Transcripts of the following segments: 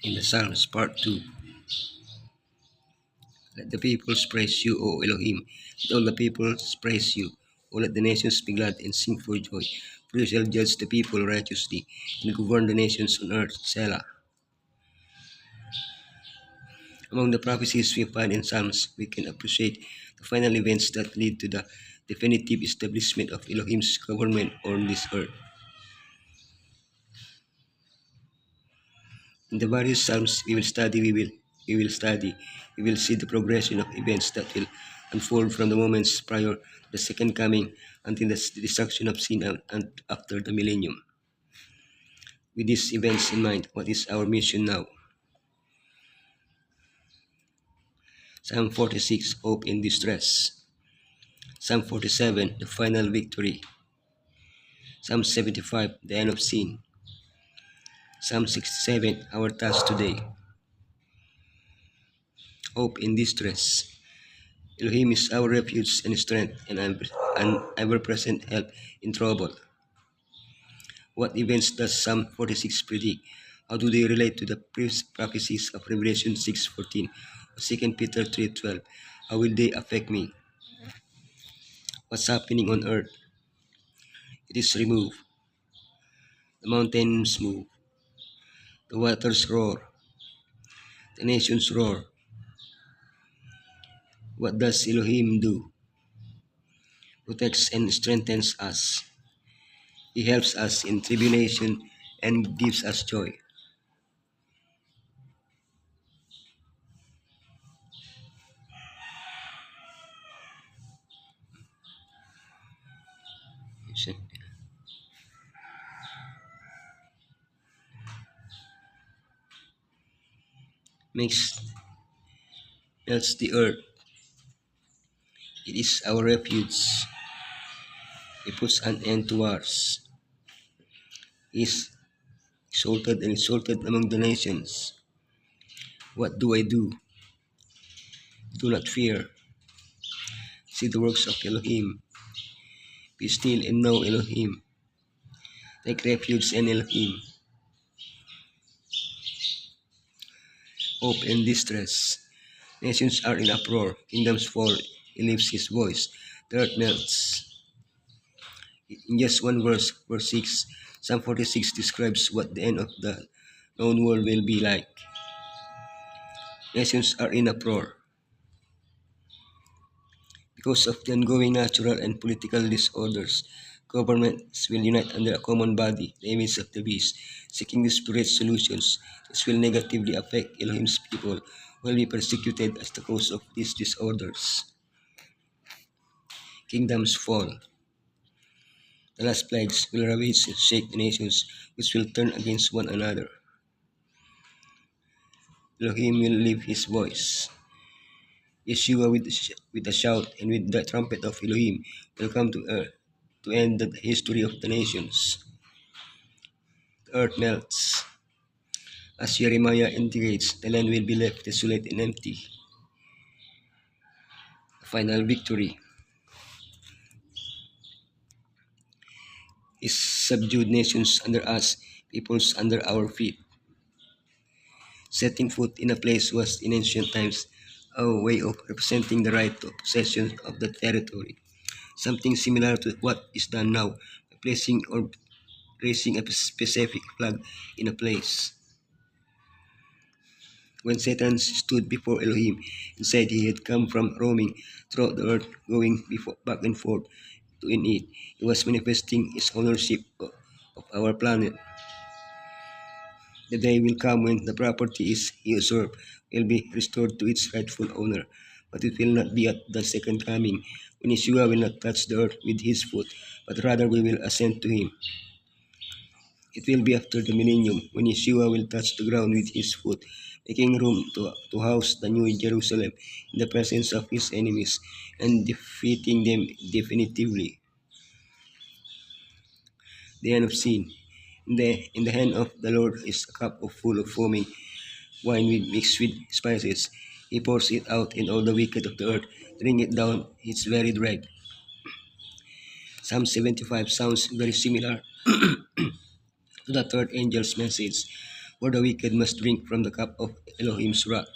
In the Psalms, Part 2. Let the peoples praise you, O Elohim. Let all the peoples praise you. O let the nations be glad and sing for joy. For you shall judge the people righteously and govern the nations on earth. Selah. Among the prophecies we find in Psalms, we can appreciate the final events that lead to the definitive establishment of Elohim's government on this earth. In the various Psalms we will see the progression of events that will unfold from the moments prior to the second coming until the destruction of sin and after the millennium. With these events in mind, what is our mission now? Psalm 46, Hope in Distress. Psalm 47, the final victory. Psalm 75, the end of sin. Psalm 67, our task today. Hope in distress. Elohim is our refuge and strength and ever-present help in trouble. What events does Psalm 46 predict? How do they relate to the prophecies of Revelation 6:14 or 2 Peter 3:12? How will they affect me? What's happening on earth? It is removed. The mountains move. The waters roar. The nations roar. What does Elohim do? Protects and strengthens us. He helps us in tribulation and gives us joy. Makes melts the earth. It is our refuge. He puts an end to wars. He is exalted and exalted among the nations. What do I do? Do not fear. See the works of Elohim. Be still and know Elohim. Take refuge in Elohim. Hope and distress. Nations are in uproar. Kingdoms fall. He lifts his voice. The earth melts. In just one verse, verse 6, Psalm 46 describes what the end of the known world will be like. Nations are in uproar. Because of the ongoing natural and political disorders, governments will unite under a common body, the image of the beast, seeking desperate solutions. This will negatively affect Elohim's people, who will be persecuted as the cause of these disorders. Kingdoms fall. The last plagues will ravage and shake the nations, which will turn against one another. Elohim will lift his voice. Yeshua with a shout and with the trumpet of Elohim will come to earth to end the history of the nations. The earth melts. As Jeremiah indicates, the land will be left desolate and empty. The final victory is subdued nations under us, peoples under our feet. Setting foot in a place was in ancient times a way of representing the right of possession of the territory. Something similar to what is done now by placing or raising a specific flag in a place. When Satan stood before Elohim and said he had come from roaming throughout the earth, going back and forth to in it, he was manifesting his ownership of our planet. The day will come when the property he usurped will be restored to its rightful owner, but it will not be at the second coming, when Yeshua will not touch the earth with his foot, but rather we will ascend to him. It will be after the millennium, when Yeshua will touch the ground with his foot, making room to house the new Jerusalem in the presence of his enemies, and defeating them definitively. The end of sin. In the hand of the Lord is a cup full of foaming wine mixed with spices. He pours it out, and all the wicked of the earth drink it down its very dread. Psalm 75 sounds very similar to the third angel's message, for the wicked must drink from the cup of Elohim's wrath.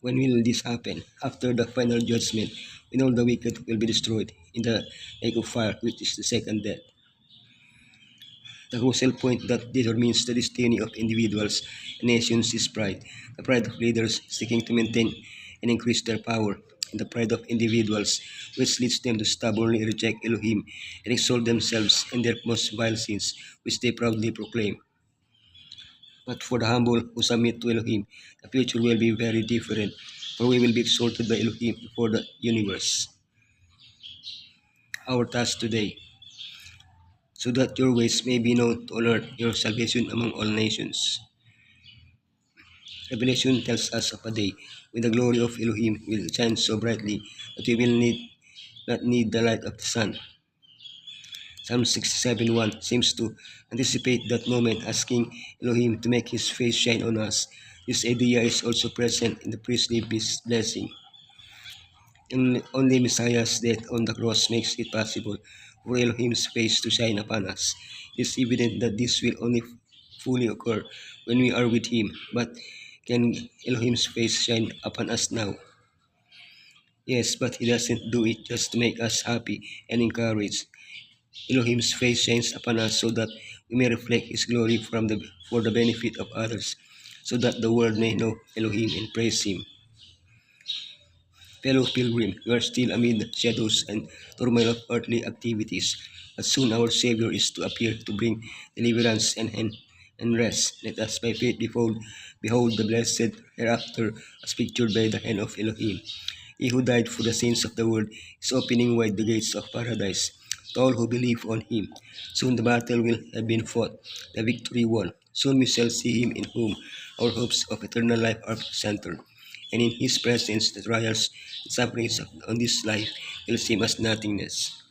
When will this happen? After the final judgment, when all the wicked will be destroyed in the lake of fire, which is the second death. The crucial point that determines the destiny of individuals and nations is pride. The pride of leaders seeking to maintain and increase their power, and the pride of individuals, which leads them to stubbornly reject Elohim and exalt themselves in their most vile sins, which they proudly proclaim. But for the humble who submit to Elohim, the future will be very different, for we will be exalted by Elohim before the universe. Our task today, so that your ways may be known to honor your salvation among all nations. Revelation tells us of a day when the glory of Elohim will shine so brightly that we will not need the light of the sun. Psalm 67:1 seems to anticipate that moment, asking Elohim to make his face shine on us. This idea is also present in the priestly blessing. Only Messiah's death on the cross makes it possible for Elohim's face to shine upon us. It is evident that this will only fully occur when we are with Him. But can Elohim's face shine upon us now? Yes, but He doesn't do it just to make us happy and encouraged. Elohim's face shines upon us so that we may reflect His glory for the benefit of others, so that the world may know Elohim and praise Him. Fellow pilgrim, we are still amid the shadows and turmoil of earthly activities, but soon our Savior is to appear to bring deliverance and rest. Let us by faith behold the blessed hereafter as pictured by the hand of Elohim. He who died for the sins of the world is opening wide the gates of paradise to all who believe on Him. Soon the battle will have been fought, the victory won. Soon we shall see Him in whom our hopes of eternal life are centered, and in His presence the trials and sufferings on this life will seem as nothingness.